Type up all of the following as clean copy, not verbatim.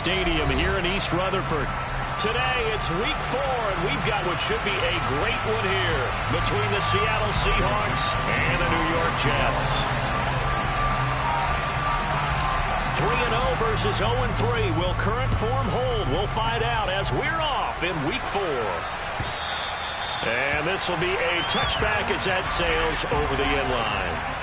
Stadium here in East Rutherford. Today, it's week 4, and we've got what should be a great one here between the Seattle Seahawks and the New York Jets. 3-0 versus 0-3. Will current form hold? We'll find out as we're off in week 4. And this will be a touchback as that sails over the end line.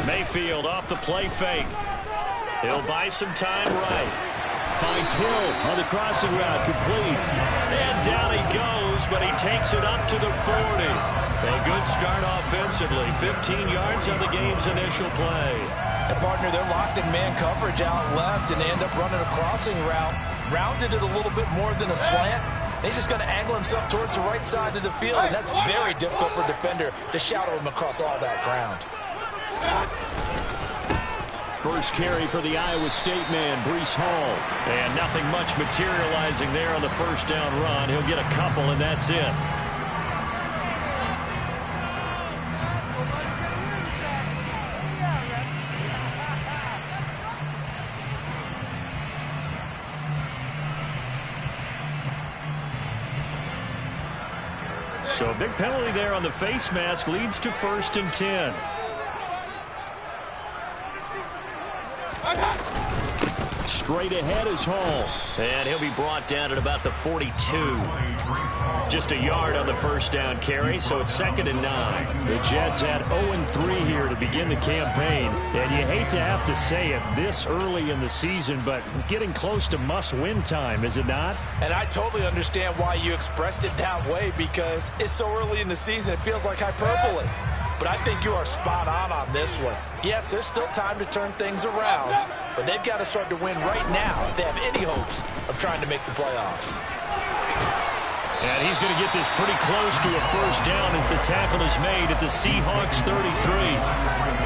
Mayfield off the play fake. He'll buy some time right. Finds Hill on the crossing route, complete. And down he goes, but he takes it up to the 40. A good start offensively. 15 yards on the game's initial play. And partner, they're locked in man coverage out left, and they end up running a crossing route. Rounded it a little bit more than a slant. He's just going to angle himself towards the right side of the field, and that's very difficult for a defender to shadow him across all that ground. First carry for the Iowa State man, Breece Hall. And nothing much materializing there on the first down run. He'll get a couple, and that's it. So a big penalty there on the face mask leads to 1st and 10. Straight ahead is Hall. And he'll be brought down at about the 42. Just a yard on the first down carry, so it's 2nd and 9. The Jets had 0-3 here to begin the campaign. And you hate to have to say it this early in the season, but getting close to must-win time, is it not? And I totally understand why you expressed it that way, because it's so early in the season, it feels like hyperbole. But I think you are spot on this one. Yes, there's still time to turn things around, but they've got to start to win right now if they have any hopes of trying to make the playoffs. And he's going to get this pretty close to a first down as the tackle is made at the Seahawks 33.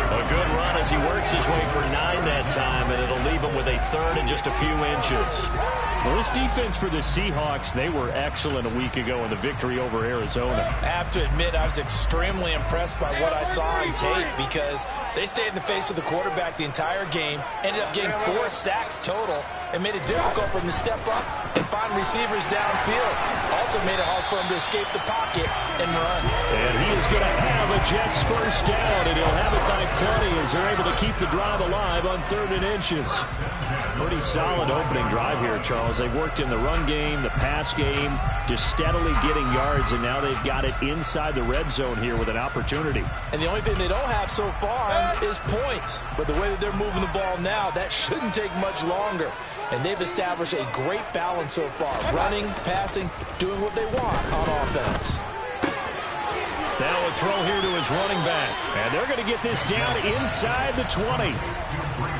A good run as he works his way for 9 that time, and it'll leave him with a 3rd and just a few inches. Well, this defense for the Seahawks, they were excellent a week ago in the victory over Arizona. I have to admit, I was extremely impressed by what I saw on tape, because they stayed in the face of the quarterback the entire game, ended up getting 4 sacks total, and made it difficult for him to step up and find receivers downfield. Also made it hard for him to escape the pocket and run. And he is going to have a Jets first down, and he'll have it by plenty as they're able to keep the drive alive on 3rd and inches. Pretty solid opening drive here, Charles. They've worked in the run game, the pass game, just steadily getting yards, and now they've got it inside the red zone here with an opportunity. And the only thing they don't have so far is points. But the way that they're moving the ball now, that shouldn't take much longer. And they've established a great balance so far. Running, passing, doing what they want on offense. Now a throw here to his running back. And they're going to get this down inside the 20.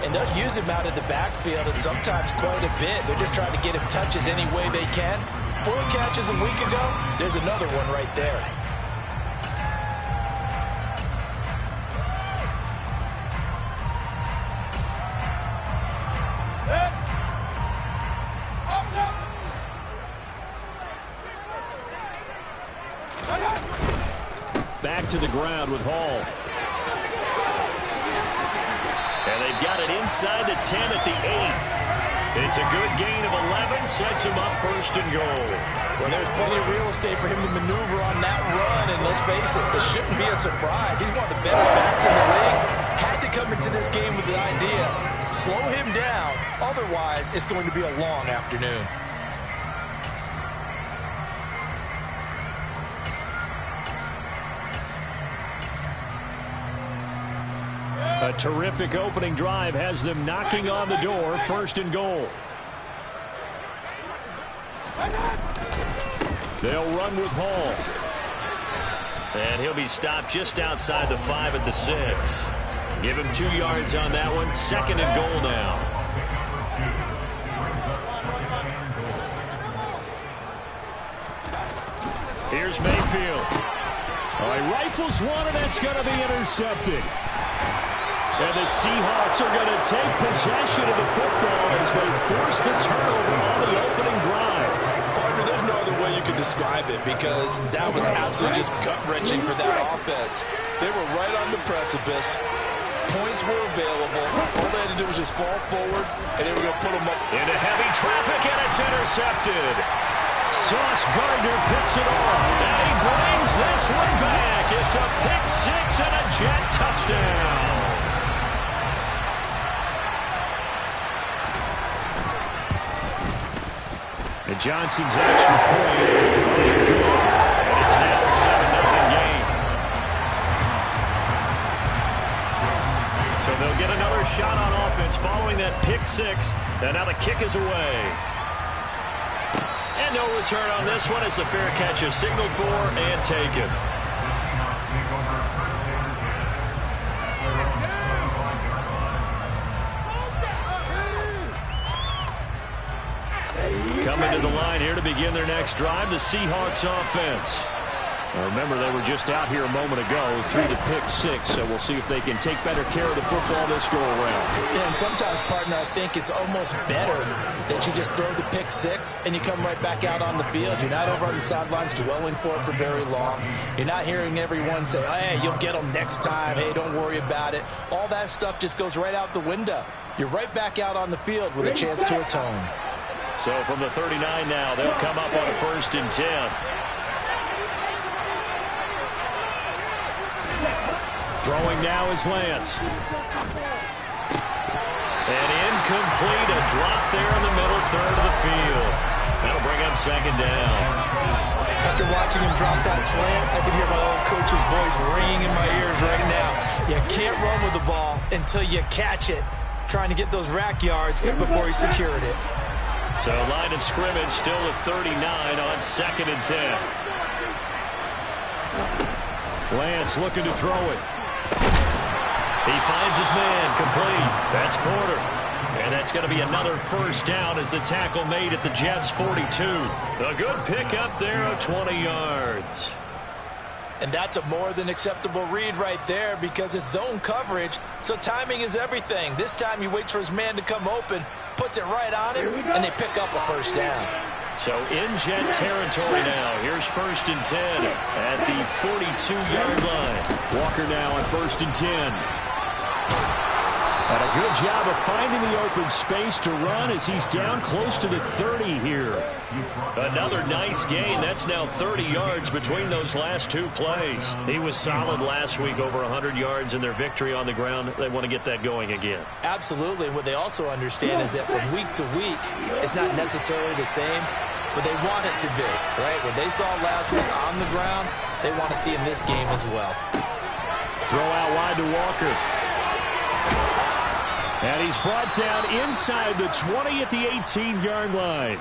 And they'll use him out of the backfield, and sometimes quite a bit. They're just trying to get him touches any way they can. 4 catches a week ago. There's another one right there. Back to the ground with Hall. And they've got it inside the 10 at the 8. It's a good gain of 11, sets him up 1st and goal. Well, there's plenty of real estate for him to maneuver on that run, and let's face it, this shouldn't be a surprise. He's one of the better backs in the league. Had to come into this game with the idea, slow him down, otherwise it's going to be a long afternoon. A terrific opening drive has them knocking on the door, 1st and goal. They'll run with Hall. And he'll be stopped just outside the 5 at the 6. Give him 2 yards on that one, 2nd and goal now. Here's Mayfield. Rifles one, and that's going to be intercepted. And the Seahawks are going to take possession of the football as they force the turnover on the opening drive. Partner, there's no other way you can describe it because that was absolutely just gut-wrenching for that offense. They were right on the precipice. Points were available. All they had to do was just fall forward, and they were going to put them up. Into heavy traffic, and it's intercepted. Sauce Gardner picks it off. And he brings this one back. It's a pick six and a Jet touchdown. And Johnson's extra point. Good. And it's now a 7-0 game. So they'll get another shot on offense following that pick six. And now the kick is away. And no return on this one as the fair catch is signaled for and taken. Coming to the line here to begin their next drive, the Seahawks offense. Now remember, they were just out here a moment ago through the pick six, so we'll see if they can take better care of the football this go-around. Yeah, and sometimes, partner, I think it's almost better that you just throw the pick six and you come right back out on the field. You're not over on the sidelines dwelling for it for very long. You're not hearing everyone say, hey, you'll get them next time. Hey, don't worry about it. All that stuff just goes right out the window. You're right back out on the field with a chance to atone. So from the 39 now, they'll come up on a 1st and 10. Throwing now is Lance. And incomplete, a drop there in the middle third of the field. That'll bring up 2nd down. After watching him drop that slant, I can hear my old coach's voice ringing in my ears right now. You can't run with the ball until you catch it. Trying to get those rack yards before he secured it. So line of scrimmage still at 39 on 2nd and 10. Lance looking to throw it. He finds his man, complete. That's Porter. And that's going to be another 1st down as the tackle made at the Jets' 42. A good pickup there of 20 yards. And that's a more than acceptable read right there because it's zone coverage, so timing is everything. This time he waits for his man to come open, puts it right on him, and they pick up a 1st down. So in Jet territory now. Here's 1st and 10 at the 42-yard line. Walker now on 1st and 10. And a good job of finding the open space to run as he's down close to the 30 here. Another nice gain. That's now 30 yards between those last 2 plays. He was solid last week, over 100 yards in their victory on the ground. They want to get that going again. Absolutely. What they also understand is that from week to week, it's not necessarily the same, but they want it to be, right? What they saw last week on the ground, they want to see in this game as well. Throw out wide to Walker. And he's brought down inside the 20 at the 18-yard line.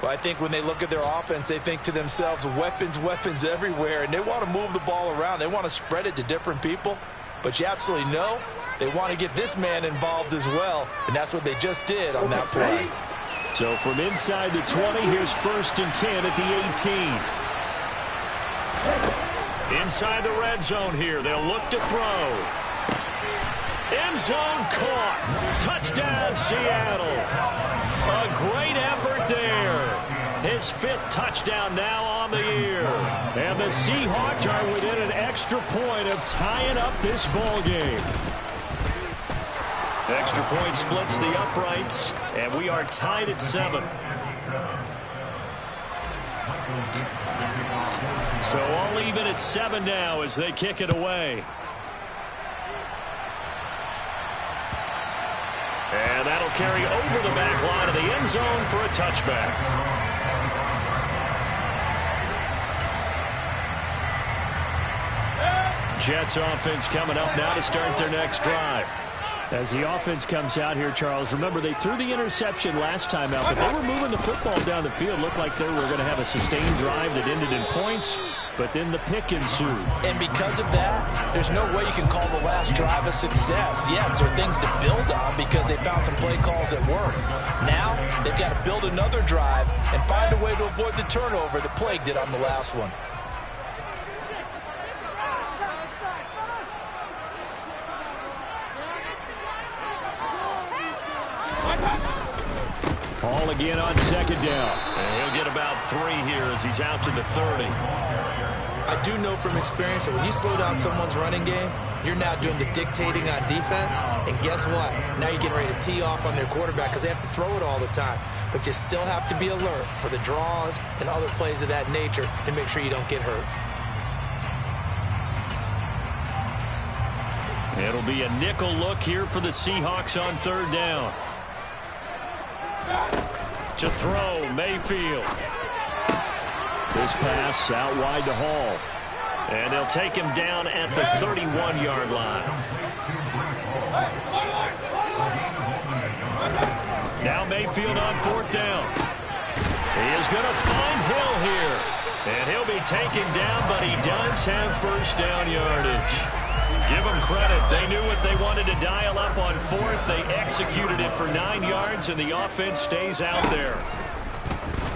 Well, I think when they look at their offense, they think to themselves, weapons, weapons everywhere, and they want to move the ball around. They want to spread it to different people, but you absolutely know they want to get this man involved as well, and that's what they just did on that play. So from inside the 20, here's 1st and 10 at the 18. Inside the red zone here, they'll look to throw. End zone caught. Touchdown, Seattle. A great effort there. His 5th touchdown now on the year. And the Seahawks are within an extra point of tying up this ball game. Extra point splits the uprights, and we are tied at 7. So all even at 7 now as they kick it away. And that'll carry over the back line of the end zone for a touchback. Jets offense coming up now to start their next drive. As the offense comes out here, Charles, remember they threw the interception last time out, but they were moving the football down the field. Looked like they were going to have a sustained drive that ended in points, but then the pick ensued. And because of that, there's no way you can call the last drive a success. Yes, there are things to build on because they found some play calls that work. Now, they've got to build another drive and find a way to avoid the turnover that plagued it on the last one. again on second down. And he'll get about 3 here as he's out to the 30. I do know from experience that when you slow down someone's running game, you're now doing the dictating on defense. And guess what? Now you're getting ready to tee off on their quarterback because they have to throw it all the time. But you still have to be alert for the draws and other plays of that nature to make sure you don't get hurt. It'll be a nickel look here for the Seahawks on third down. To throw, Mayfield. This pass out wide to Hall. And they'll take him down at the 31-yard line. Now Mayfield on fourth down. He is going to find Hill here. And he'll be taken down, but he does have first down yardage. Give them credit. They knew what they wanted to dial up on fourth. They executed it for 9 yards, and the offense stays out there.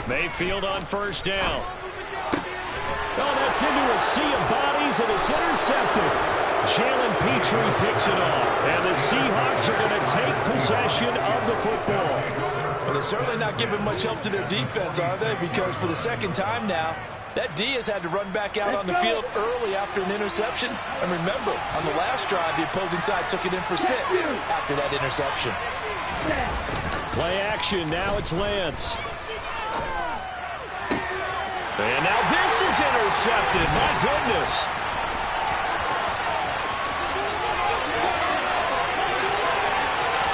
Mayfield on first down. Oh, that's into a sea of bodies, and it's intercepted. Jalen Petrie picks it off, and the Seahawks are going to take possession of the football. Well, they're certainly not giving much help to their defense, are they? Because for the second time now, that D has had to run back out on the field early after an interception. And remember, on the last drive, the opposing side took it in for 6 after that interception. Play action. Now it's Lance. And now this is intercepted. My goodness.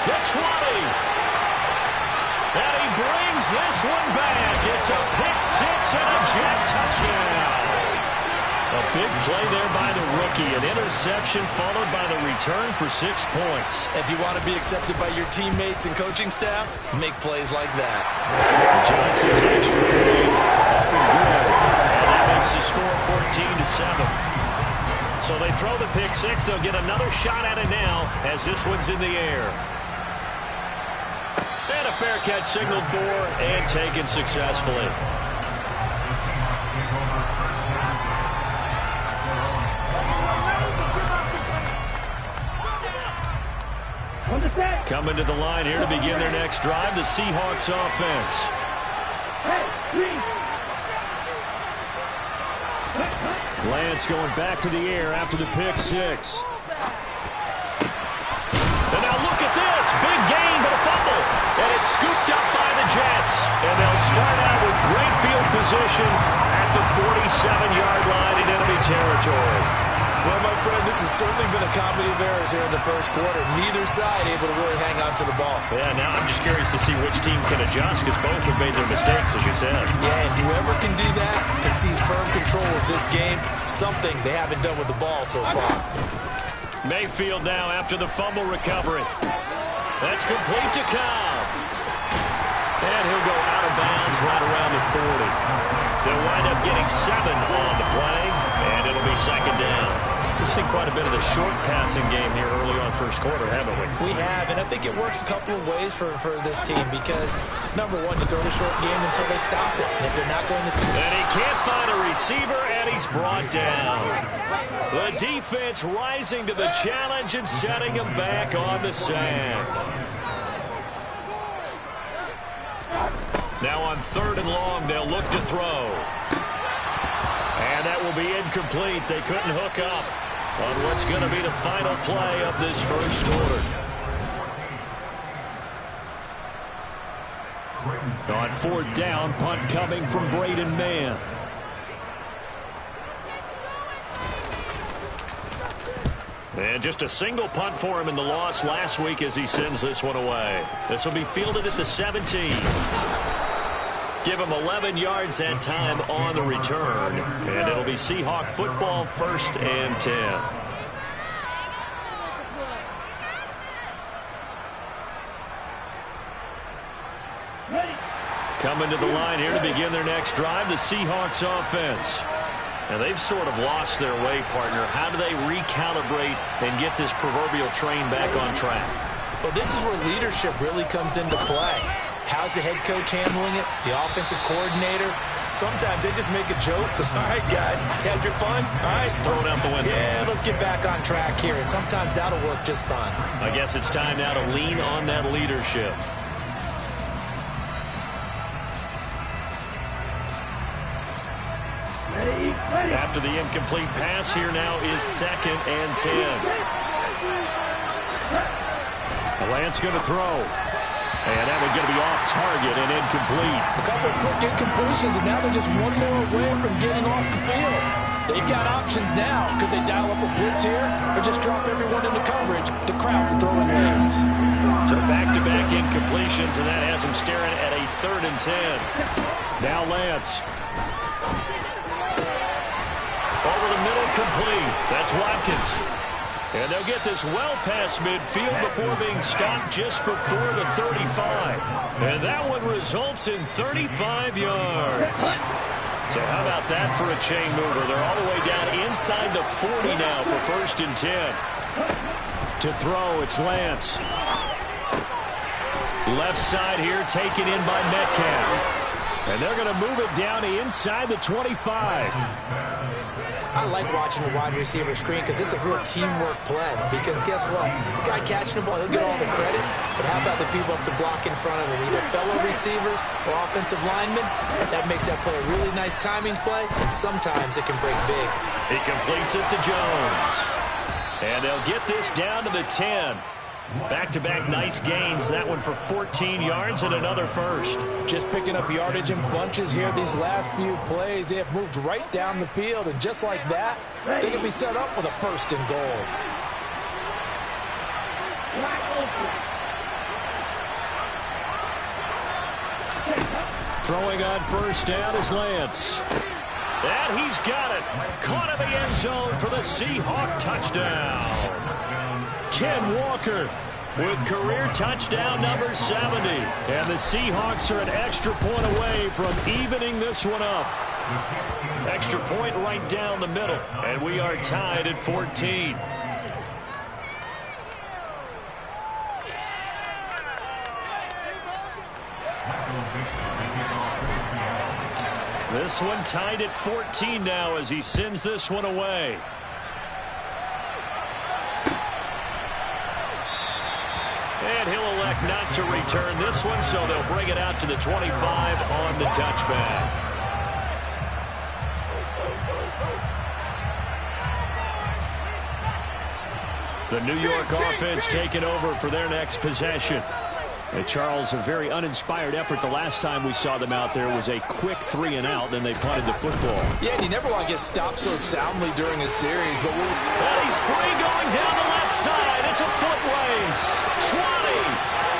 The 20. And he brings this one back. It's a pick-6 and a Jet touchdown. A big play there by the rookie. An interception followed by the return for 6 points. If you want to be accepted by your teammates and coaching staff, make plays like that. Johnson's extra point. Up and good. And that makes the score 14-7. So they throw the pick-6. They'll get another shot at it now as this one's in the air. And a fair catch signaled for and taken successfully. Coming to the line here to begin their next drive, the Seahawks offense. Lance going back to the air after the pick-6. And now look at this. Big gain, but a fumble. And it's scooped up by the Jets. And they'll start out with great field position at the 47-yard line in enemy territory. Well, my friend, this has certainly been a comedy of errors here in the first quarter. Neither side able to really hang on to the ball. Yeah, now I'm just curious to see which team can adjust because both have made their mistakes, as you said. Yeah, and whoever can do that can seize firm control of this game, something they haven't done with the ball so far. Mayfield now after the fumble recovery. That's complete to Cobb. And he'll go out of bounds right around the 40. They'll wind up getting 7 on the play, and it'll be second down. We've seen quite a bit of the short passing game here early on first quarter, haven't we? We have, and I think it works a couple of ways for this team because, number one, you throw the short game until they stop it. And if they're not going to... And he can't find a receiver, and he's brought down. The defense rising to the challenge and setting him back on the sack. Now on third and long, they'll look to throw. And that will be incomplete. They couldn't hook up on what's going to be the final play of this first quarter. On fourth down, punt coming from Braden Mann. And just a single punt for him in the loss last week as he sends this one away. This will be fielded at the 17. Give him 11 yards that time on the return. And it'll be Seahawk football, 1st and 10. Coming to the line here to begin their next drive, the Seahawks offense. And they've sort of lost their way, partner. How do they recalibrate and get this proverbial train back on track? Well, this is where leadership really comes into play. How's the head coach handling it? The offensive coordinator? Sometimes they just make a joke. All right, guys, you had your fun? All right. Throw it out the window. Yeah, let's get back on track here. And sometimes that'll work just fine. I guess it's time now to lean on that leadership. after the incomplete pass. Here now is 2nd and 10. Lance going to throw. And that one's going to be off target and incomplete. A couple of quick incompletions, and now they're just one more away from getting off the field. They've got options now. Could they dial up a blitz here or just drop everyone into coverage to crowd the throwing lanes? So back-to-back incompletions, and that has them staring at a 3rd and 10. Now Lance. Over the middle, complete. That's Watkins. And they'll get this well past midfield before being stopped just before the 35. And that one results in 35 yards. So how about that for a chain mover? They're all the way down inside the 40 now for 1st and 10. To throw, it's Lance. Left side here, taken in by Metcalf. And they're going to move it down inside the 25. I like watching the wide receiver screen because it's a real teamwork play. Because guess what? The guy catching the ball, he'll get all the credit. But how about the people up to block in front of him? Either fellow receivers or offensive linemen. That makes that play a really nice timing play. And sometimes it can break big. He completes it to Jones. And they'll get this down to the 10. Back-to-back nice gains. That one for 14 yards and another first. Just picking up yardage in bunches here these last few plays. They have moved right down the field, and just like that, they can be set up with a 1st and goal. Throwing on 1st down is Lance. And he's got it. Caught in the end zone for the Seahawk touchdown. Ken Walker with career touchdown number 70. And the Seahawks are an extra point away from evening this one up. Extra point right down the middle. And we are tied at 14. This one tied at 14 now as he sends this one away. And he'll elect not to return this one, so they'll bring it out to the 25 on the touchback. The New York offense taking over for their next possession. And Charles, a very uninspired effort the last time we saw them out there was a quick 3-and-out, then they punted the football. Yeah, and you never want to get stopped so soundly during a series. But and he's free going down the left side. It's a foot race. 20,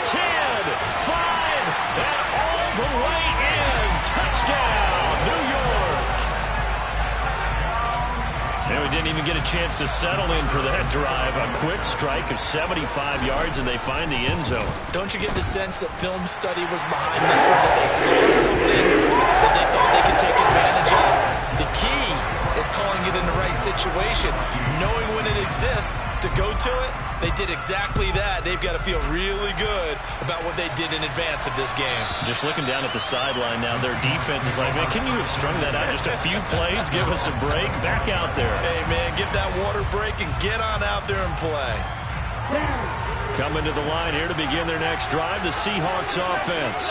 10, 5, and all the way in. Touchdown, New York. And we didn't even get a chance to settle in for that drive. A quick strike of 75 yards, and they find the end zone. Don't you get the sense that film study was behind this one, that they saw something that they thought they could take advantage of? The key is calling it in the right situation, knowing when it exists to go to it. They did exactly that. They've got to feel really good about what they did in advance of this game. Just looking down at the sideline now, their defense is like, man, can you have strung that out just a few plays? Give us a break. Back out there. Hey, man, give that water break and get on out there and play. Coming to the line here to begin their next drive, the Seahawks offense.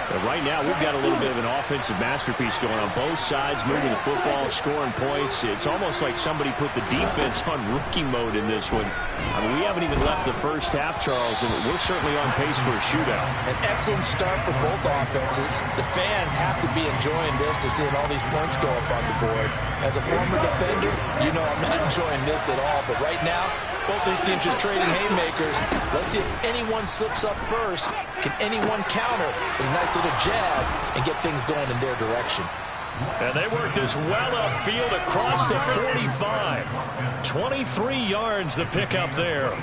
But right now, we've got a little bit of an offensive masterpiece going on both sides, moving the football, scoring points. It's almost like somebody put the defense on rookie mode in this one. I mean, we haven't even left the first half, Charles, and we're certainly on pace for a shootout. An excellent start for both offenses. The fans have to be enjoying this to seeing all these points go up on the board. As a former defender, you know I'm not enjoying this at all. But right now, both these teams just trading haymakers. Let's see if anyone slips up first. Can anyone counter with a nice little jab and get things going in their direction? And they work this well upfield across the 45. 23 yards the pickup there.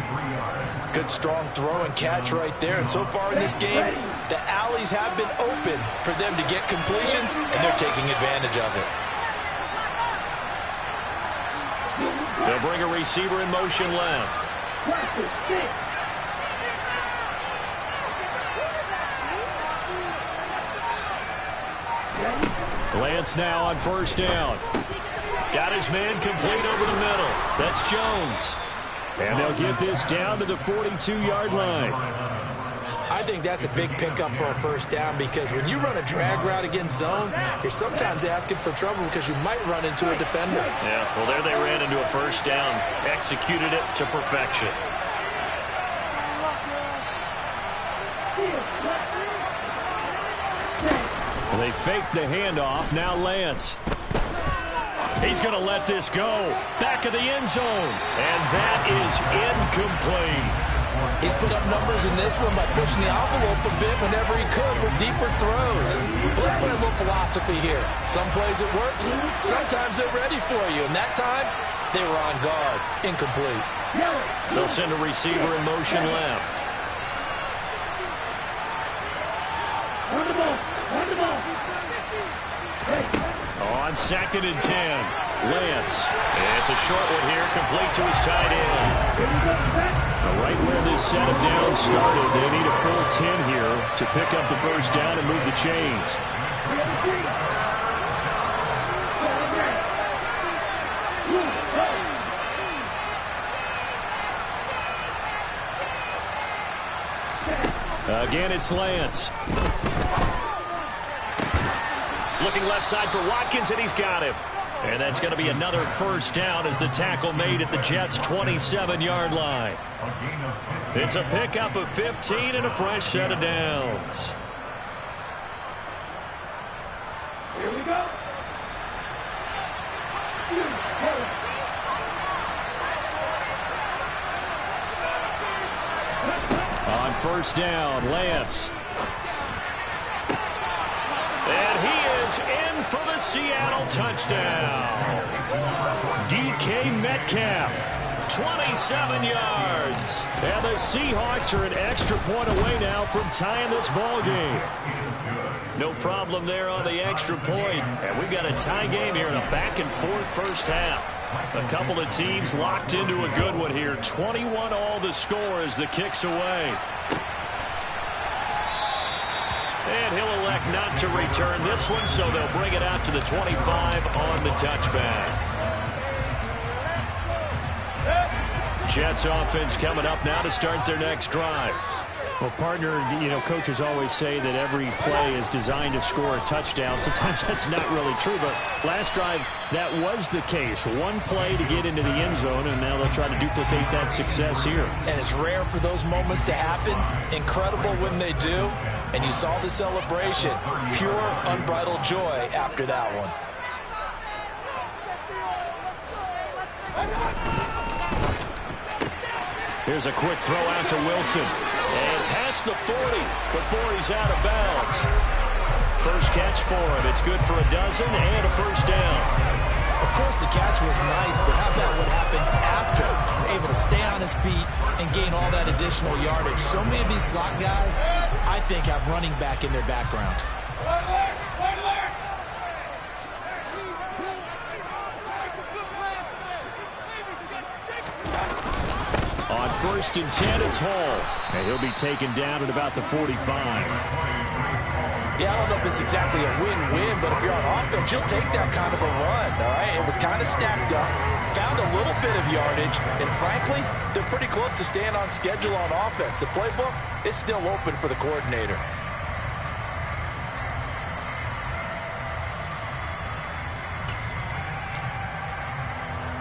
Good strong throw and catch right there. And so far in this game, the alleys have been open for them to get completions, and they're taking advantage of it. They'll bring a receiver in motion left. Lance now on first down. Got his man complete over the middle. That's Jones. And they'll get this down to the 42-yard line. I think that's a big pickup for a first down because when you run a drag route against zone, you're sometimes asking for trouble because you might run into a defender. Yeah, well, there they ran into a first down, executed it to perfection. They fake the handoff. Now Lance. He's going to let this go. Back of the end zone. And that is incomplete. He's put up numbers in this one by pushing the envelope a bit whenever he could with deeper throws. But let's play a little philosophy here. Some plays it works. Sometimes they're ready for you. And that time, they were on guard. Incomplete. They'll send a receiver in motion left. On 2nd and 10, Lance. And it's a short one here, complete to his tight end. Right where this set of downs started, they need a full 10 here to pick up the first down and move the chains. Again, it's Lance. Looking left side for Watkins, and he's got him. And that's going to be another first down as the tackle made at the Jets' 27-yard line. It's a pickup of 15 and a fresh set of downs. Here we go. On first down, Lance. And he is in for the Seattle touchdown. DK Metcalf, 27 yards. And the Seahawks are an extra point away now from tying this ball game. No problem there on the extra point. And we've got a tie game here in a back-and-forth first half. A couple of teams locked into a good one here. 21 all the score as the kick's away. And he'll elect not to return this one, so they'll bring it out to the 25 on the touchback. Jets offense coming up now to start their next drive. Well, partner, coaches always say that every play is designed to score a touchdown. Sometimes that's not really true, but last drive, that was the case. One play to get into the end zone, and now they'll try to duplicate that success here. And it's rare for those moments to happen. Incredible when they do. And you saw the celebration. Pure, unbridled joy after that one. Here's a quick throw out to Wilson. And past the 40 before he's out of bounds. First catch for him. It's good for a dozen and a first down. Of course, the catch was nice, but how about what happened after? Able to stay on his feet and gain all that additional yardage. So many of these slot guys, I think, have running back in their background. On 1st and 10, it's Hall. And he'll be taken down at about the 45. Yeah, I don't know if it's exactly a win-win, but if you're on offense, you'll take that kind of a run, all right? It was kind of stacked up, found a little bit of yardage, and frankly, they're pretty close to staying on schedule on offense. The playbook is still open for the coordinator.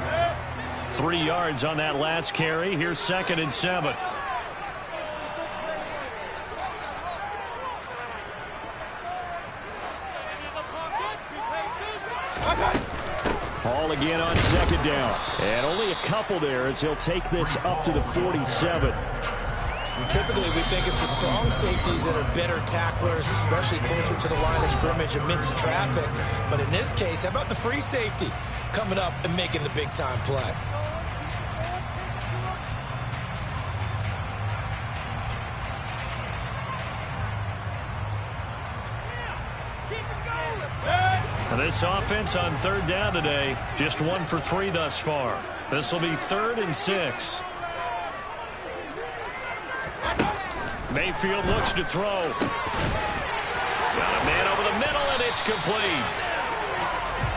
Yeah. 3 yards on that last carry. Here's 2nd and 7. Hall again on 2nd down. And only a couple there as he'll take this up to the 47. Typically, we think it's the strong safeties that are better tacklers, especially closer to the line of scrimmage amidst traffic. But in this case, how about the free safety coming up and making the big-time play? And this offense on 3rd down today, just 1 for 3 thus far. This will be 3rd and 6. Mayfield looks to throw. Got a man over the middle, and it's complete.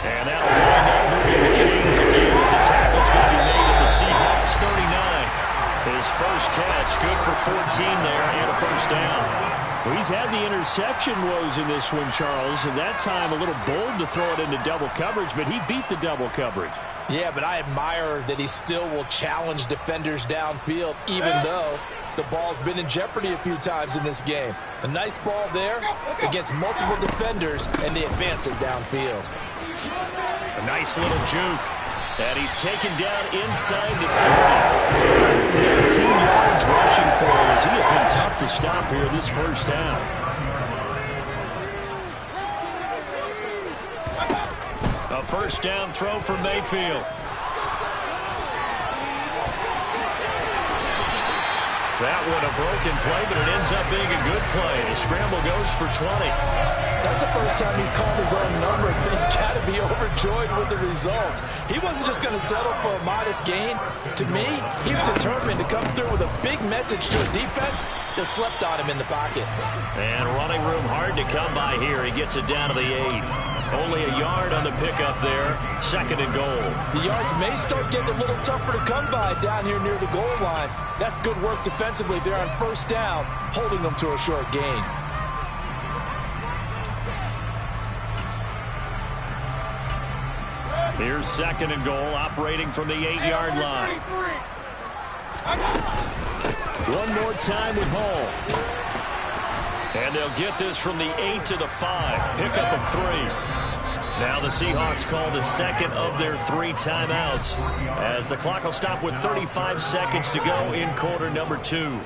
And that'll wind up moving the chains again as the tackle's going to be made at the Seahawks 39. His first catch, good for 14 there, and a first down. interception woes in this one, Charles, and that time a little bold to throw it into double coverage, but he beat the double coverage. Yeah, but I admire that he still will challenge defenders downfield, even though the ball's been in jeopardy a few times in this game. A nice ball there against multiple defenders, and they advance it downfield. A nice little juke. And he's taken down inside the 30. 18 yards rushing for him as he has been tough to stop here this first half. A first down throw for Mayfield. That one a broken play, but it ends up being a good play. The scramble goes for 20. That's the first time he's called his own number, but he's got to be overjoyed with the results. He wasn't just going to settle for a modest gain. To me, he was determined to come through with a big message to a defense that slept on him in the pocket. And running room hard to come by here. He gets it down to the 8. Only a yard on the pickup there. Second and goal. The yards may start getting a little tougher to come by down here near the goal line. That's good work defensively there on first down, holding them to a short gain. Here's second and goal, operating from the 8-yard line. One more time with Hall. And they'll get this from the 8 to the 5. Pickup of 3. Now the Seahawks call the second of their 3 timeouts, as the clock will stop with 35 seconds to go in quarter number 2.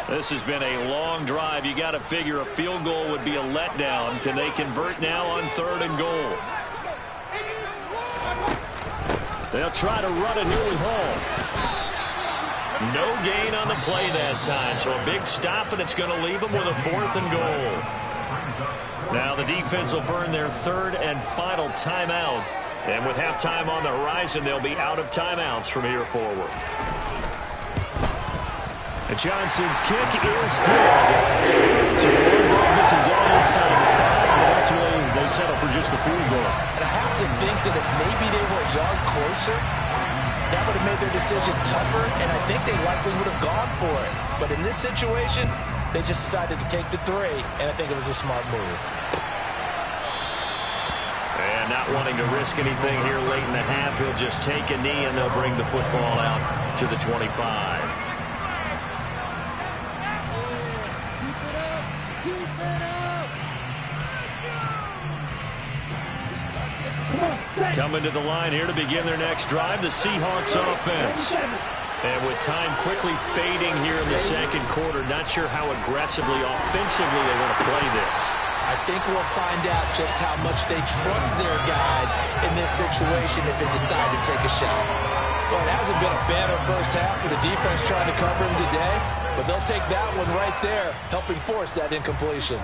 This has been a long drive. You got to figure a field goal would be a letdown. Can they convert now on third and goal? They'll try to run it here with Hall. No gain on the play that time, so a big stop, and it's going to leave them with a 4th and goal. Now the defense will burn their 3rd and final timeout. And with halftime on the horizon, they'll be out of timeouts from here forward. And Johnson's kick is good. So gets it down inside the 5, but ultimately they settle for just the field goal. And I have to think that if maybe they were a yard closer, that would have made their decision tougher, and I think they likely would have gone for it. But in this situation, they just decided to take the 3, and I think it was a smart move. And not wanting to risk anything here late in the half, he'll just take a knee, and they'll bring the football out to the 25. Coming to the line here to begin their next drive, the Seahawks offense. And with time quickly fading here in the second quarter, not sure how aggressively, offensively they want to play this. I think we'll find out just how much they trust their guys in this situation if they decide to take a shot. Well, it hasn't been a banner first half with the defense trying to cover him today, but they'll take that one right there, helping force that incompletion.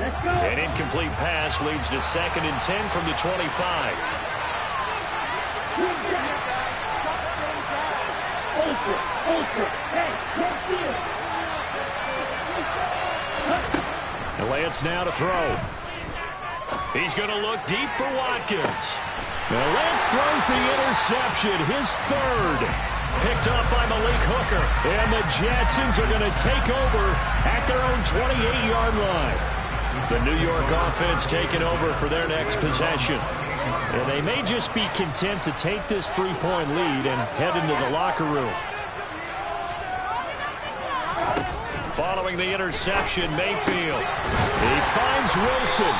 An incomplete pass leads to 2nd and 10 from the 25. And Lance now to throw. He's going to look deep for Watkins. Now Lance throws the interception, his 3rd. Picked up by Malik Hooker. And the Jetsons are going to take over at their own 28-yard line. The New York offense taking over for their next possession. And they may just be content to take this 3-point lead and head into the locker room. Following the interception, Mayfield. He finds Wilson.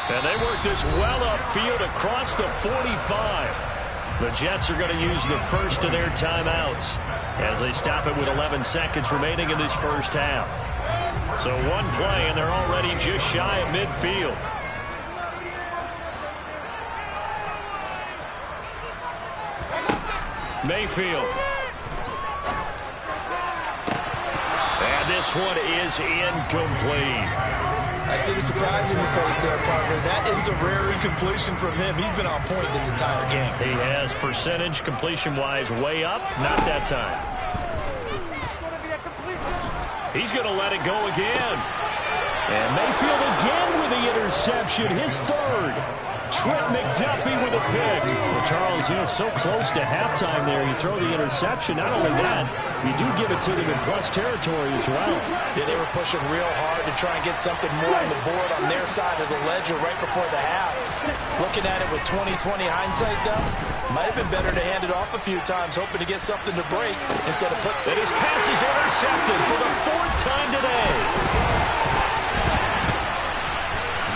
And they work this well upfield across the 45. The Jets are going to use the first of their timeouts as they stop it with 11 seconds remaining in this first half. So one play, and they're already just shy of midfield. Mayfield. And this one is incomplete. I see the surprise in your face there, partner. That is a rare incompletion from him. He's been on point this entire game. He has percentage completion-wise way up. Not that time. He's going to let it go again. And Mayfield again with the interception, his third. Trent McDuffie with a pick. Well, Charles, so close to halftime there. You throw the interception. Not only that, you do give it to them in plus territory as well. Yeah, they were pushing real hard to try and get something more on the board on their side of the ledger right before the half. Looking at it with 20/20 hindsight, though, might have been better to hand it off a few times, hoping to get something to break instead of put. And his pass is intercepted for the fourth time today.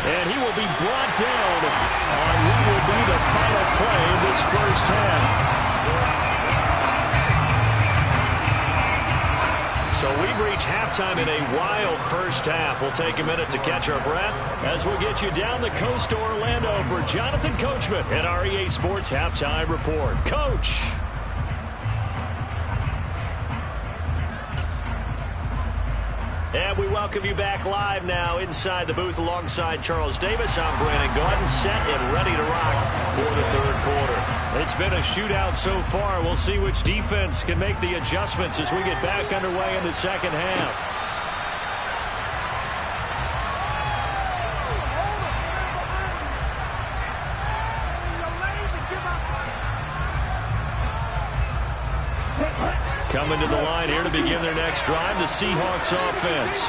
And he will be brought down on what will be the final play of this first half. So we've reached halftime in a wild first half. We'll take a minute to catch our breath as we'll get you down the coast to Orlando for Jonathan Coachman at our EA Sports Halftime Report. Coach. And we welcome you back live now inside the booth alongside Charles Davis. I'm Brandon Gaudin, set and ready to rock for the third quarter. It's been a shootout so far. We'll see which defense can make the adjustments as we get back underway in the second half. Coming to the line here to begin their next drive, the Seahawks offense.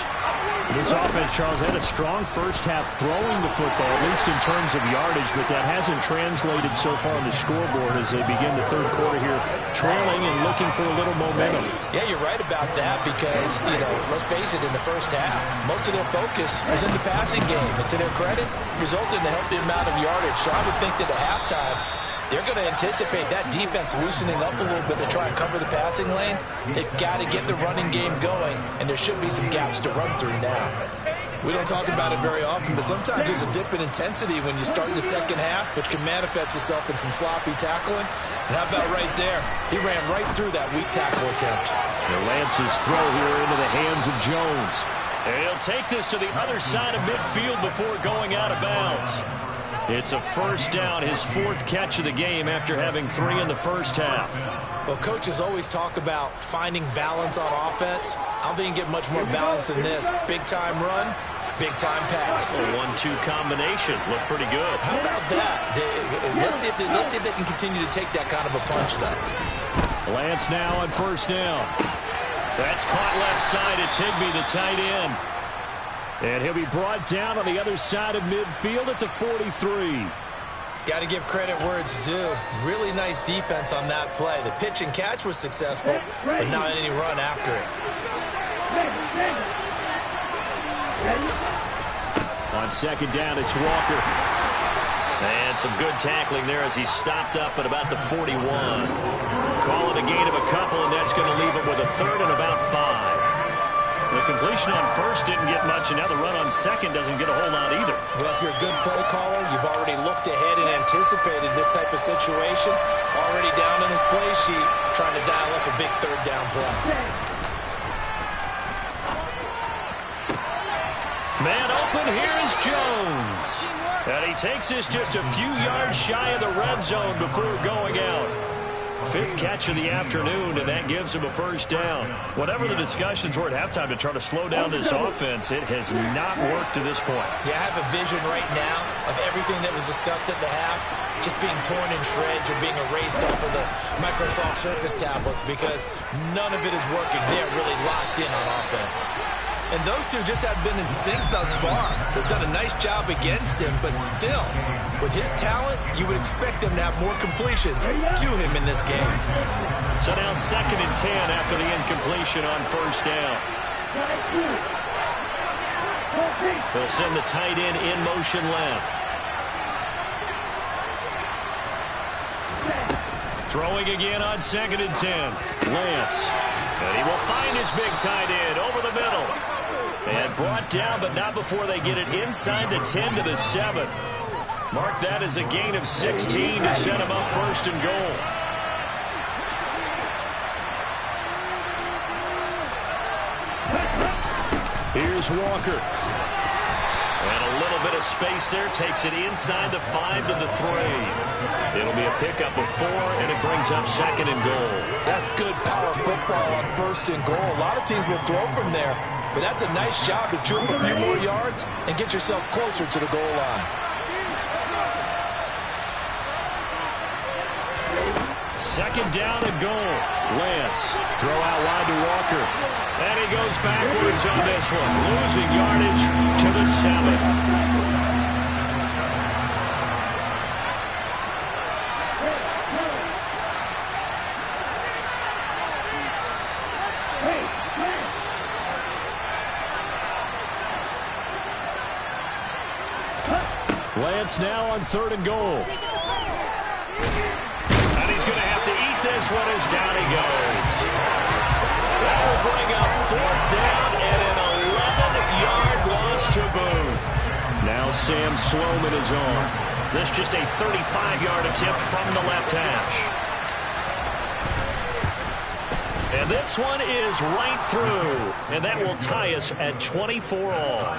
This offense, Charles, had a strong first half throwing the football, at least in terms of yardage, but that hasn't translated so far on the scoreboard as they begin the third quarter here, trailing and looking for a little momentum. Yeah, you're right about that because, let's face it, in the first half, most of their focus was in the passing game. And to their credit, resulted in a healthy amount of yardage. So I would think that at halftime, they're going to anticipate that defense loosening up a little bit to try and cover the passing lanes. They've got to get the running game going, and there should be some gaps to run through now. We don't talk about it very often, but sometimes there's a dip in intensity when you start the second half, which can manifest itself in some sloppy tackling. And how about right there? He ran right through that weak tackle attempt. Lance's throw here into the hands of Jones. And he'll take this to the other side of midfield before going out of bounds. It's a first down, his fourth catch of the game after having 3 in the first half. Well, coaches always talk about finding balance on offense. I don't think you can get much more balance than this. Big-time run, big-time pass. A 1-2 combination. Looked pretty good. How about that? Let's see if they can continue to take that kind of a punch, though. Lance now on first down. That's caught left side. It's Higbee, the tight end. And he'll be brought down on the other side of midfield at the 43. Got to give credit where it's due. Really nice defense on that play. The pitch and catch was successful, but not any run after it. On second down, it's Walker. And some good tackling there as he stopped up at about the 41. Call it a gain of a couple, and that's going to leave him with a third and about 5. The completion on first didn't get much, and now the run on second doesn't get a whole lot either. Well, if you're a good play caller, you've already looked ahead and anticipated this type of situation. Already down on his play sheet, trying to dial up a big third down play. Man open, here is Jones. And he takes this just a few yards shy of the red zone before going out. Fifth catch of the afternoon, and that gives him a first down. Whatever the discussions were at halftime to try to slow down this offense, it has not worked to this point. Yeah, I have a vision right now of everything that was discussed at the half just being torn in shreds or being erased off of the Microsoft Surface tablets because none of it is working. They're really locked in on offense. And those two just haven't been in sync thus far. They've done a nice job against him, but still, with his talent, you would expect them to have more completions to him in this game. So now 2nd and 10 after the incompletion on first down. They'll send the tight end in motion left. Throwing again on 2nd and 10. Lance. And he will find his big tight end over the middle. And brought down, but not before they get it inside the 10 to the 7. Mark that as a gain of 16 to set him up first and goal. Here's Walker. And a little bit of space there takes it inside the 5 to the 3. It'll be a pickup of 4, and it brings up 2nd and goal. That's good power football on 1st and goal. A lot of teams will throw from there, but that's a nice job to chew up a few more yards and get yourself closer to the goal line. 2nd down and goal. Lance, throw out wide to Walker. And he goes backwards on this one, losing yardage to the 7. Lance now on 3rd and goal. And he's going to have to eat this one as down he goes. That will bring up 4th down and an 11-yard loss to boot. Now Sam Sloman is on. This just a 35-yard attempt from the left hash. And this one is right through. And that will tie us at 24 all.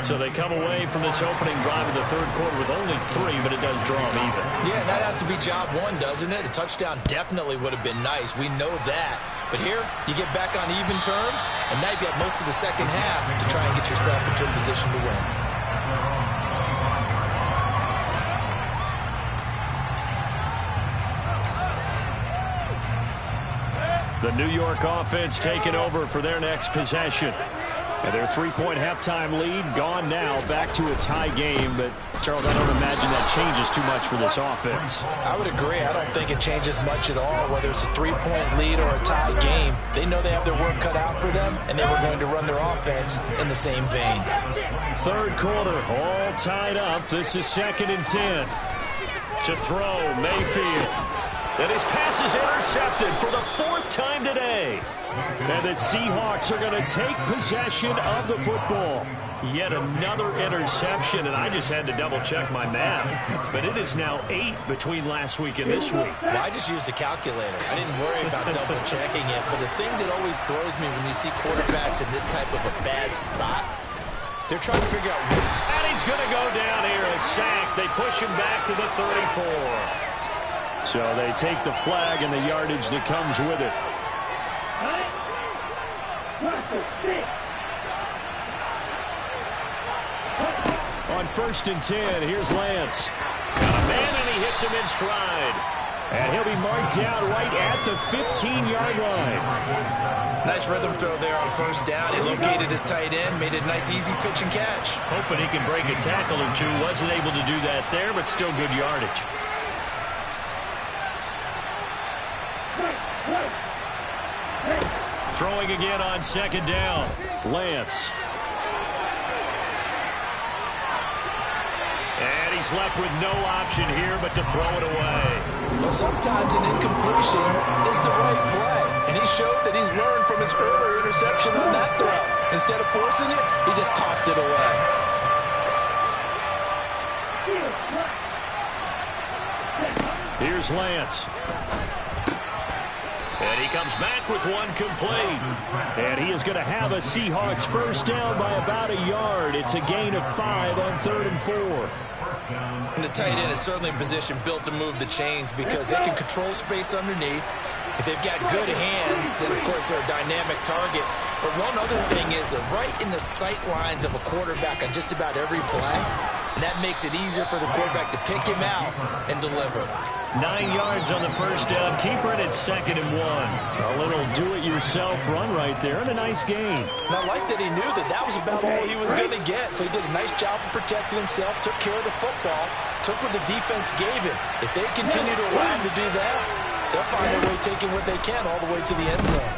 So they come away from this opening drive in the 3rd quarter with only 3, but it does draw them even. Yeah, and that has to be job 1, doesn't it? A touchdown definitely would have been nice. We know that. But here, you get back on even terms, and now you've got most of the second half to try and get yourself into a position to win. The New York offense taking over for their next possession. And their 3-point halftime lead gone now, back to a tie game. But, Charles, I don't imagine that changes too much for this offense. I would agree. I don't think it changes much at all, whether it's a 3-point lead or a tie game. They know they have their work cut out for them, and they were going to run their offense in the same vein. 3rd quarter, all tied up. This is 2nd and 10. To throw, Mayfield. And his pass is intercepted for the 4th time today. And the Seahawks are going to take possession of the football. Yet another interception, and I just had to double-check my math. But it is now 8 between last week and this week. Well, I just used the calculator. I didn't worry about double-checking it. But the thing that always throws me when you see quarterbacks in this type of a bad spot, they're trying to figure out... And he's going to go down here, a sack. They push him back to the 34. So they take the flag and the yardage that comes with it. On 1st and 10, here's Lance. Got a man, and he hits him in stride. And he'll be marked down right at the 15-yard line. Nice rhythm throw there on 1st down. He located his tight end, made it a nice easy pitch and catch. Hoping he can break a tackle or two. Wasn't able to do that there, but still good yardage. Throwing again on 2nd down. Lance. And he's left with no option here but to throw it away. Well, sometimes an incompletion is the right play. And he showed that he's learned from his earlier interception on that throw. Instead of forcing it, he just tossed it away. Here's Lance. And he comes back with one complete. And he is going to have a Seahawks 1st down by about a yard. It's a gain of 5 on 3rd and 4. And the tight end is certainly in position built to move the chains because they can control space underneath. If they've got good hands, then, of course, they're a dynamic target. But one other thing is right in the sight lines of a quarterback on just about every play. And that makes it easier for the quarterback to pick him out and deliver. 9 yards on the 1st down. Keeper it at 2nd and 1. A little do-it-yourself run right there and a nice gain. And I like that he knew that that was about all he was going to get. So he did a nice job of protecting himself, took care of the football, took what the defense gave him. If they continue to allow him to do that, they'll find their way taking what they can all the way to the end zone.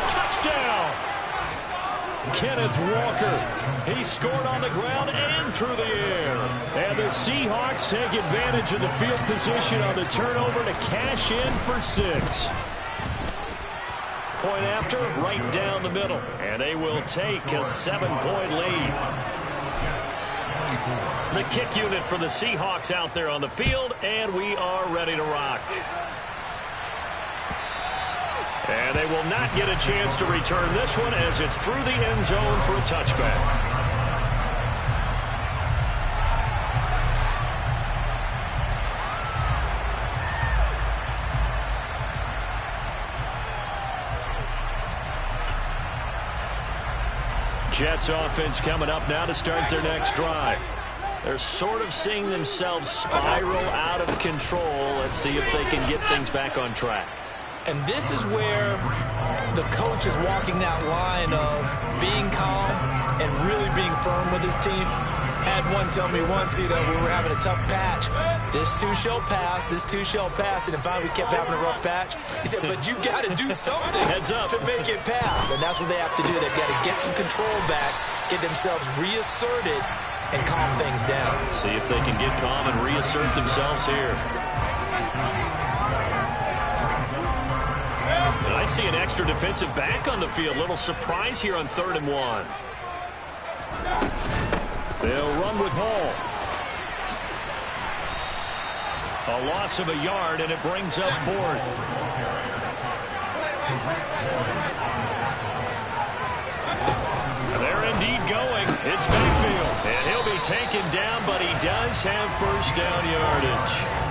Touchdown! Kenneth Walker. He scored on the ground and through the air. And the Seahawks take advantage of the field position on the turnover to cash in for 6. Point after, right down the middle. And they will take a 7-point lead. The kick unit for the Seahawks out there on the field, and we are ready to rock. And they will not get a chance to return this one as it's through the end zone for a touchback. Jets offense coming up now to start their next drive. They're sort of seeing themselves spiral out of control. Let's see if they can get things back on track. And this is where the coach is walking that line of being calm and really being firm with his team. I had one tell me once, we were having a tough patch. This too shall pass, this too shall pass. And finally we kept having a rough patch. He said, but you got to do something to make it pass. And that's what they have to do. They've got to get some control back, get themselves reasserted, and calm things down. See if they can get calm and reassert themselves here. And I see an extra defensive back on the field. Little surprise here on 3rd and 1. They'll run with Hall. A loss of a yard, and it brings up 4th. They're indeed going. It's Mayfield. And he'll be taken down, but he does have first down yardage.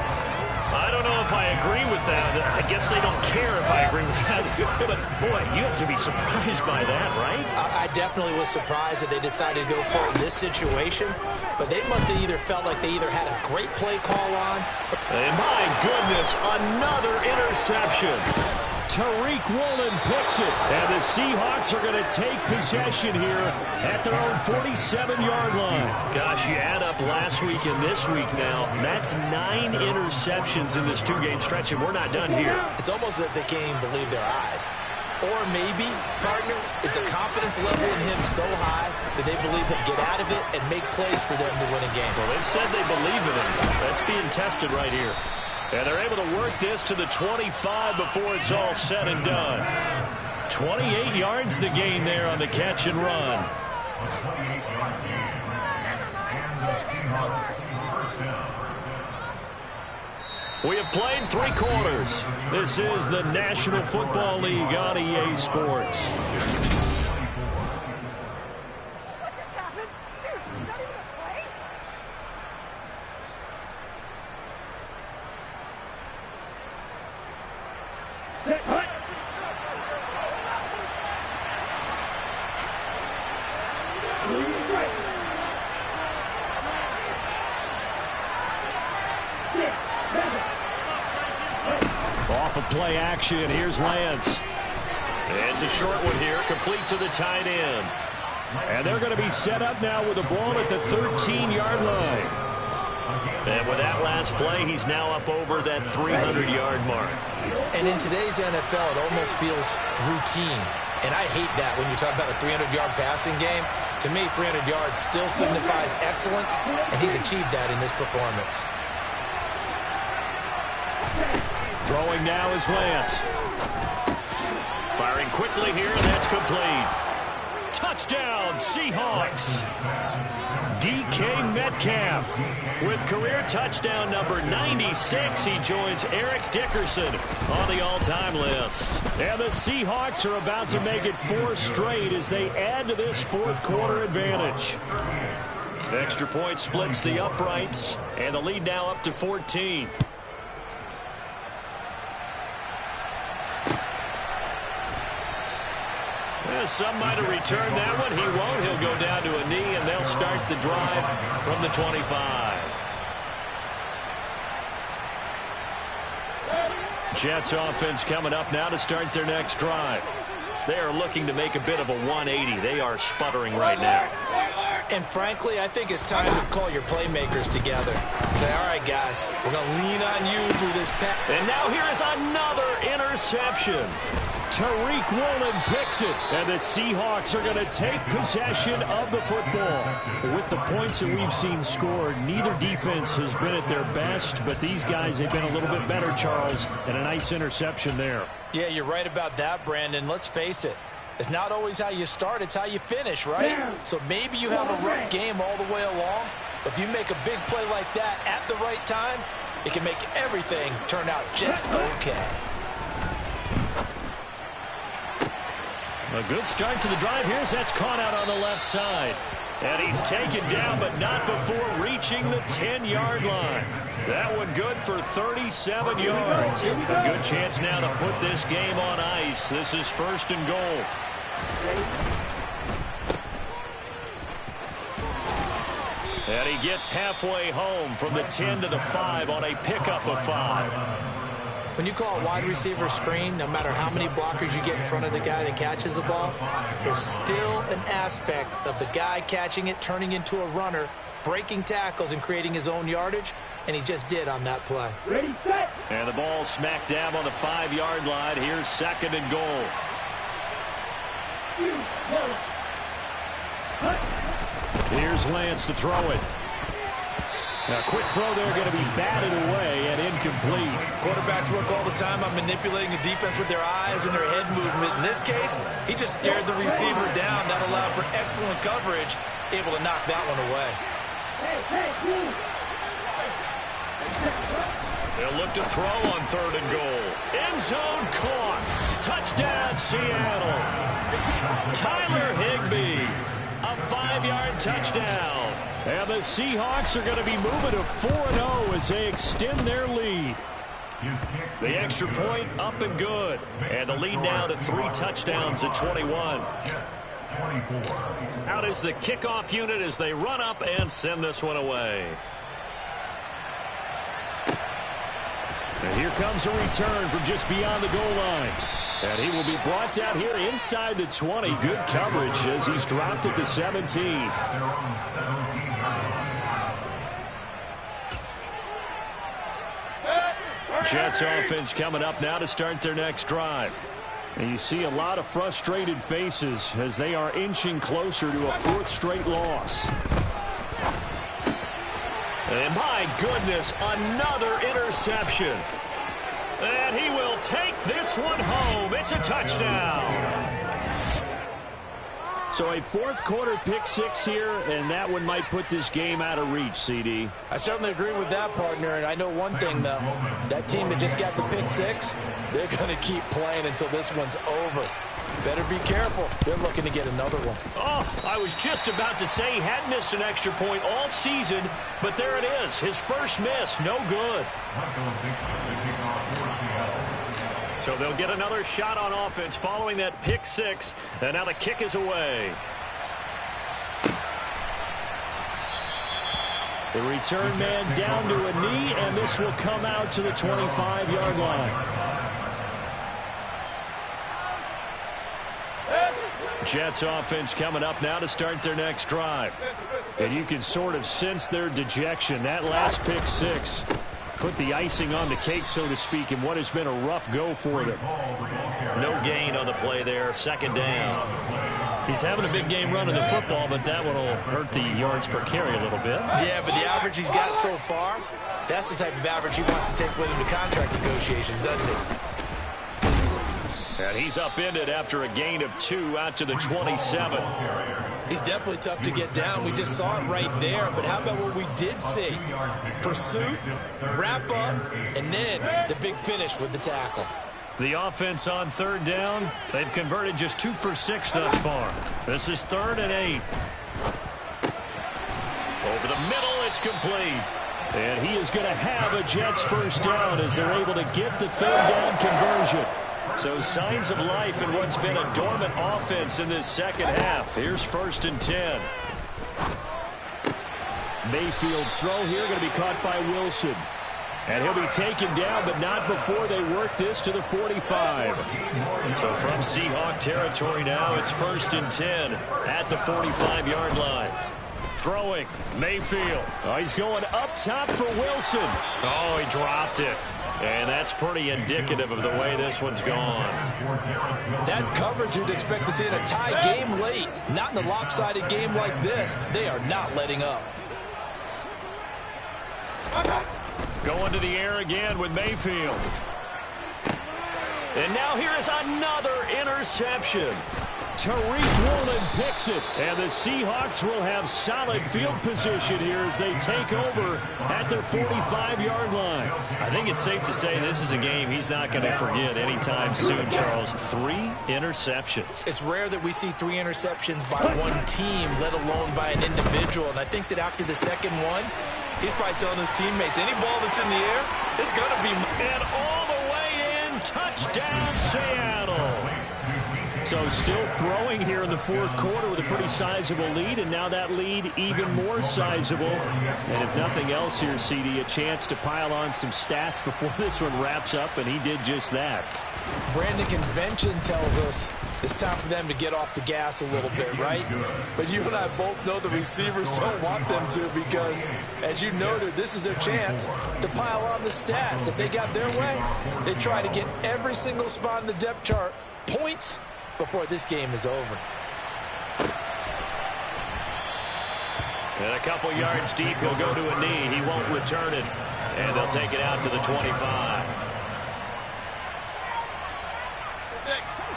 I don't know if I agree with that. I guess they don't care if I agree with that. But, boy, you have to be surprised by that, right? I definitely was surprised that they decided to go for it in this situation. But they must have either felt like they either had a great play call on. And my goodness, another interception. Tariq Woolen picks it. And the Seahawks are going to take possession here at their own 47-yard line. Gosh, you add up last week and this week now. That's 9 interceptions in this 2-game stretch, and we're not done here. It's almost as if they can't even believe their eyes. Or maybe, partner, is the confidence level in him so high that they believe he'll get out of it and make plays for them to win a game. Well, they've said they believe in him. That's being tested right here. And they're able to work this to the 25 before it's all said and done. 28 yards the gain there on the catch and run. We have played 3 quarters. This is the National Football League on EA Sports. Off of play action, here's Lance. It's a short one here, complete to the tight end. And they're going to be set up now with the ball at the 13-yard line. And with that last play, he's now up over that 300-yard mark. And in today's NFL, it almost feels routine. And I hate that when you talk about a 300-yard passing game. To me, 300 yards still signifies excellence, and he's achieved that in this performance. Throwing now is Lance. Firing quickly here, and that's complete. Touchdown, Seahawks. DK Metcalf with career touchdown number 96. He joins Eric Dickerson on the all-time list. And the Seahawks are about to make it 4 straight as they add to this 4th quarter advantage. Extra point splits the uprights, and the lead now up to 14. Some might have returned that one. He won't. He'll go down to a knee, and they'll start the drive from the 25. Jets offense coming up now to start their next drive. They are looking to make a bit of a 180. They are sputtering right now. And frankly, I think it's time to call your playmakers together. Say, all right, guys, we're going to lean on you through this pass. And now here is another interception. Tariq Woolen picks it, and the Seahawks are going to take possession of the football. With the points that we've seen scored, neither defense has been at their best, but these guys have been a little bit better, Charles, and a nice interception there. Yeah, you're right about that, Brandon. Let's face it. It's not always how you start, it's how you finish, right? So maybe you have a rough game all the way along, but if you make a big play like that at the right time, it can make everything turn out just okay. A good start to the drive here as that's caught out on the left side. And he's taken down, but not before reaching the 10-yard line. That one good for 37 yards. A good chance now to put this game on ice. This is 1st and goal. And he gets halfway home from the 10 to the 5 on a pickup of 5. When you call a wide receiver screen, no matter how many blockers you get in front of the guy that catches the ball, there's still an aspect of the guy catching it, turning into a runner, breaking tackles and creating his own yardage, and he just did on that play. Ready, set. And the ball smack dab on the 5-yard line. Here's 2nd and goal. Here's Lance to throw it. Now, quick throw there, going to be batted away and incomplete. Quarterbacks work all the time on manipulating the defense with their eyes and their head movement. In this case, he just stared the receiver down. That allowed for excellent coverage, able to knock that one away. They'll look to throw on 3rd and goal. End zone caught. Touchdown, Seattle. Tyler Higbee. A 5-yard touchdown. And the Seahawks are going to be moving to 4-0 as they extend their lead. The extra point up and good. And the lead now to 3 touchdowns at 21. Out is the kickoff unit as they run up and send this one away. And here comes a return from just beyond the goal line. And he will be brought down here inside the 20. Good coverage as he's dropped at the 17. Jets offense coming up now to start their next drive. And you see a lot of frustrated faces as they are inching closer to a 4th straight loss. And my goodness, another interception. And he will take this one home. It's a touchdown. So a 4th quarter pick 6 here, and that one might put this game out of reach, CD. I certainly agree with that, partner. And I know one thing, though. That team that just got the pick 6, they're going to keep playing until this one's over. Better be careful. They're looking to get another one. Oh, I was just about to say he hadn't missed an extra point all season, but there it is. His first miss, no good. So they'll get another shot on offense following that pick 6, and now the kick is away. The return man down to a knee, and this will come out to the 25-yard line. Jets offense coming up now to start their next drive. And you can sort of sense their dejection. That last pick 6 put the icing on the cake, so to speak, in what has been a rough go for them. No gain on the play there, 2nd down. He's having a big game running the football, but that one will hurt the yards per carry a little bit. Yeah, but the average he's got so far, that's the type of average he wants to take with him to contract negotiations, doesn't it? And he's upended after a gain of 2 out to the 27. He's definitely tough to get down. We just saw it right there. But how about what we did see? Pursuit, wrap up, and then the big finish with the tackle. The offense on 3rd down, they've converted just 2 for 6 thus far. This is 3rd and 8. Over the middle, it's complete. And he is going to have a Jets first down as they're able to get the 3rd down conversion. So signs of life in what's been a dormant offense in this 2nd half. Here's 1st and 10. Mayfield's throw here going to be caught by Wilson. And he'll be taken down, but not before they work this to the 45. So from Seahawk territory now, it's 1st and 10 at the 45-yard line. Throwing, Mayfield. Oh, he's going up top for Wilson. Oh, he dropped it. And that's pretty indicative of the way this one's gone. That's coverage you'd expect to see in a tie game late. Not in a lopsided game like this. They are not letting up. Going to the air again with Mayfield. And now here is another interception. Tariq Woolen picks it, and the Seahawks will have solid field position here as they take over at their 45-yard line. I think it's safe to say this is a game he's not going to forget anytime soon, Charles. 3 interceptions. It's rare that we see 3 interceptions by one team, let alone by an individual. And I think that after the second one, he's probably telling his teammates, any ball that's in the air, it's going to be... And all the way in, touchdown Seattle. So still throwing here in the fourth quarter with a pretty sizable lead, and now that lead even more sizable. And if nothing else here, CD, a chance to pile on some stats before this one wraps up, and he did just that. Brandon, convention tells us it's time for them to get off the gas a little bit, right? But you and I both know the receivers don't want them to because, as you noted, this is their chance to pile on the stats. If they got their way, they try to get every single spot in the depth chart points before this game is over. And a couple yards deep, he'll go to a knee. He won't return it. And they'll take it out to the 25.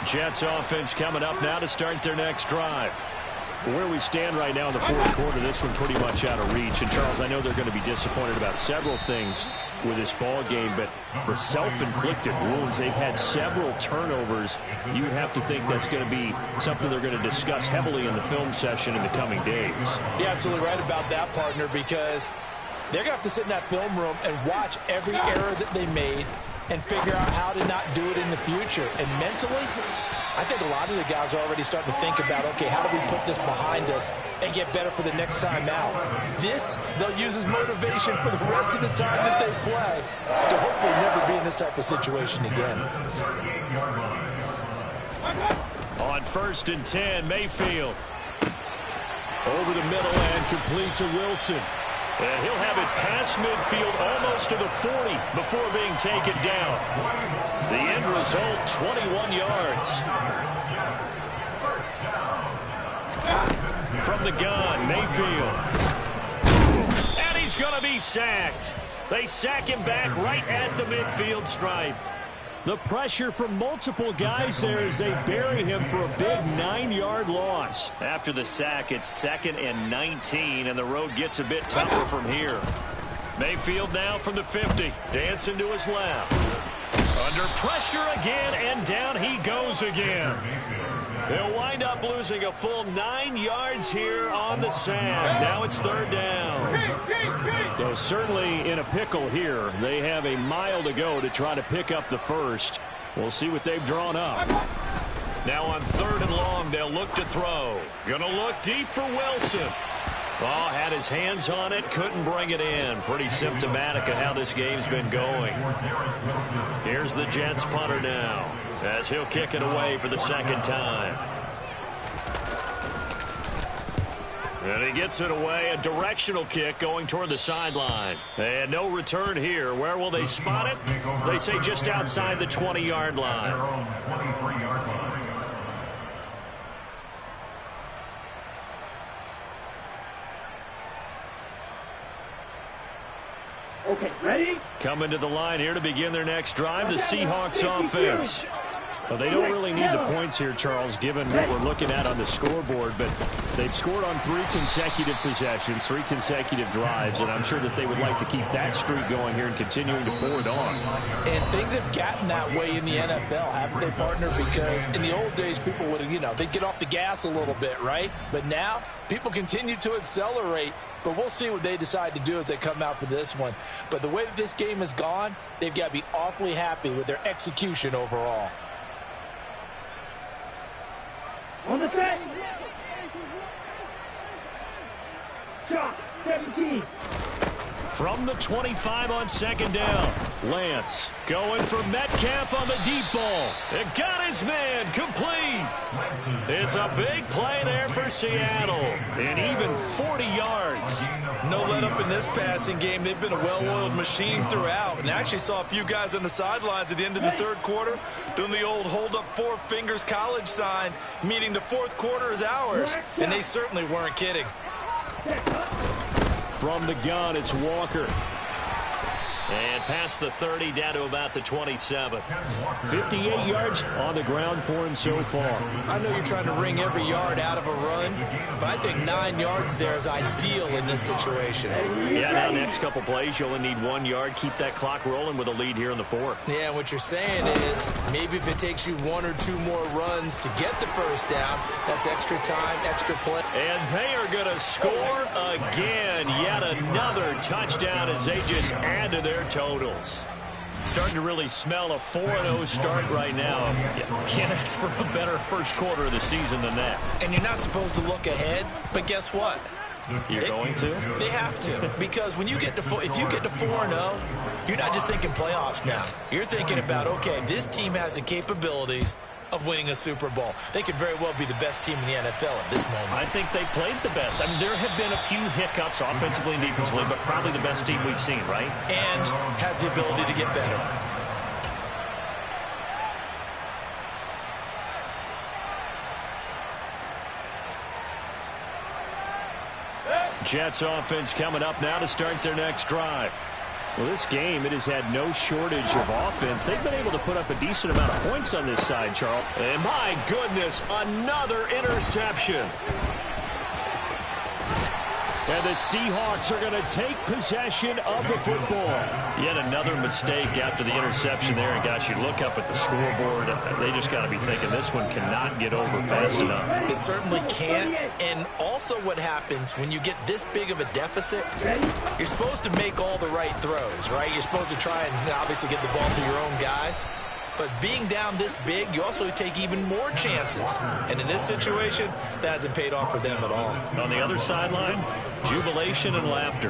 Jets offense coming up now to start their next drive. Where we stand right now in the fourth quarter, this one pretty much out of reach. And, Charles, I know they're going to be disappointed about several things with this ball game, but for self-inflicted wounds, they've had several turnovers. You would have to think that's going to be something they're going to discuss heavily in the film session in the coming days. You're absolutely right about that, partner, because they're going to have to sit in that film room and watch every error that they made and figure out how to not do it in the future. And mentally, I think a lot of the guys are already starting to think about, okay, how do we put this behind us and get better for the next time out? This, they'll use as motivation for the rest of the time that they play to hopefully never be in this type of situation again. On 1st and 10, Mayfield. Over the middle and complete to Wilson. And he'll have it past midfield almost to the 40 before being taken down. The end result, 21 yards. From the gun, Mayfield. And he's going to be sacked. They sack him back right at the midfield stripe. The pressure from multiple guys there as they bury him for a big 9-yard loss. After the sack, it's 2nd and 19, and the road gets a bit tougher from here. Mayfield now from the 50, dancing to his left. Under pressure again, and down he goes again. They'll wind up losing a full 9 yards here on the sack. Now it's 3rd down. So certainly in a pickle here. They have a mile to go to try to pick up the first. We'll see what they've drawn up. Now on 3rd and long, they'll look to throw. Gonna look deep for Wilson. Oh, had his hands on it, couldn't bring it in. Pretty symptomatic of how this game's been going. Here's the Jets punter now, as he'll kick it away for the 2nd time. And he gets it away, a directional kick going toward the sideline. And no return here. Where will they spot it? They say just outside the 20-yard line. Okay, ready? Coming to the line here to begin their next drive, the Seahawks offense. Well, they don't really need the points here, Charles, given what we're looking at on the scoreboard, but they've scored on 3 consecutive possessions, 3 consecutive drives, and I'm sure that they would like to keep that streak going here and continuing to pour it on. And things have gotten that way in the NFL, haven't they, partner? Because in the old days, people would, they'd get off the gas a little bit, right? But now, people continue to accelerate, but we'll see what they decide to do as they come out for this one. But the way that this game has gone, they've got to be awfully happy with their execution overall. On the set. Shot, 17. From the 25 on 2nd down. Lance going for Metcalf on the deep ball. It got his man complete. It's a big play there for Seattle. And even 40 yards. No let up in this passing game. They've been a well-oiled machine throughout. And actually saw a few guys on the sidelines at the end of the 3rd quarter doing the old hold up 4 fingers college sign, meaning the 4th quarter is ours. And they certainly weren't kidding. From the gun, it's Walker. And past the 30 down to about the 27. 58 yards on the ground for him so far. I know you're trying to wring every yard out of a run, but I think 9 yards there is ideal in this situation. Yeah, now next couple plays, you only need 1 yard. Keep that clock rolling with a lead here in the 4th. Yeah, what you're saying is maybe if it takes you 1 or 2 more runs to get the first down, that's extra time, extra play. And they are going to score again. Yet another touchdown as they just add to their totals. Starting to really smell a 4-0 start right now. Can't ask for a better first quarter of the season than that. And you're not supposed to look ahead, but guess what? You're going to? They have to, because when you get to if you get to 4-0, you're not just thinking playoffs now. You're thinking about, okay, this team has the capabilities of winning a Super Bowl. They could very well be the best team in the NFL at this moment. I think they played the best. I mean, there have been a few hiccups offensively and defensively, but probably the best team we've seen, right? And has the ability to get better. Jets offense coming up now to start their next drive. Well, this game, it has had no shortage of offense. They've been able to put up a decent amount of points on this side, Charles. And my goodness, another interception. And the Seahawks are going to take possession of the football. Yet another mistake after the interception there. And gosh, you look up at the scoreboard, they just got to be thinking this one cannot get over fast enough. It certainly can't. And also what happens when you get this big of a deficit, you're supposed to make all the right throws, right? You're supposed to try and obviously get the ball to your own guys. But being down this big, you also take even more chances. And in this situation, that hasn't paid off for them at all. On the other sideline, jubilation and laughter.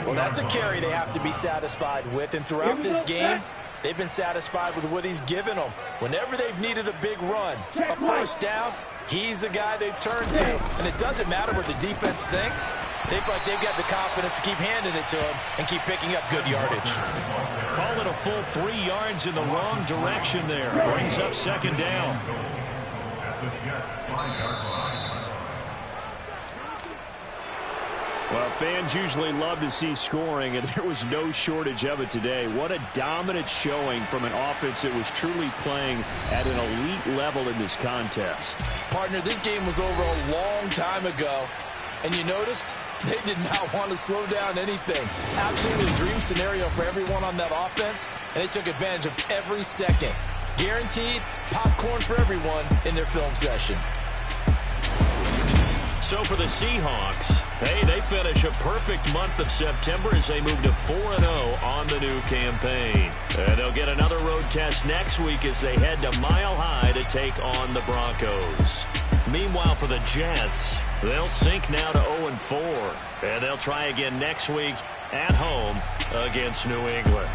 Well, that's a carry they have to be satisfied with. And throughout this game, they've been satisfied with what he's given them. Whenever they've needed a big run, a first down, he's the guy they've turned to. And it doesn't matter what the defense thinks. They feel like they've got the confidence to keep handing it to him and keep picking up good yardage. Call it a full 3 yards in the wrong direction there. Brings up second down. Well, fans usually love to see scoring, and there was no shortage of it today. What a dominant showing from an offense that was truly playing at an elite level in this contest. Partner, this game was over a long time ago. And you noticed they did not want to slow down anything. Absolutely dream scenario for everyone on that offense, and they took advantage of every second. Guaranteed popcorn for everyone in their film session. So for the Seahawks, hey, they finish a perfect month of September as they move to 4-0 on the new campaign. And they'll get another road test next week as they head to Mile High to take on the Broncos. Meanwhile, for the Jets, they'll sink now to 0-4. And they'll try again next week at home against New England.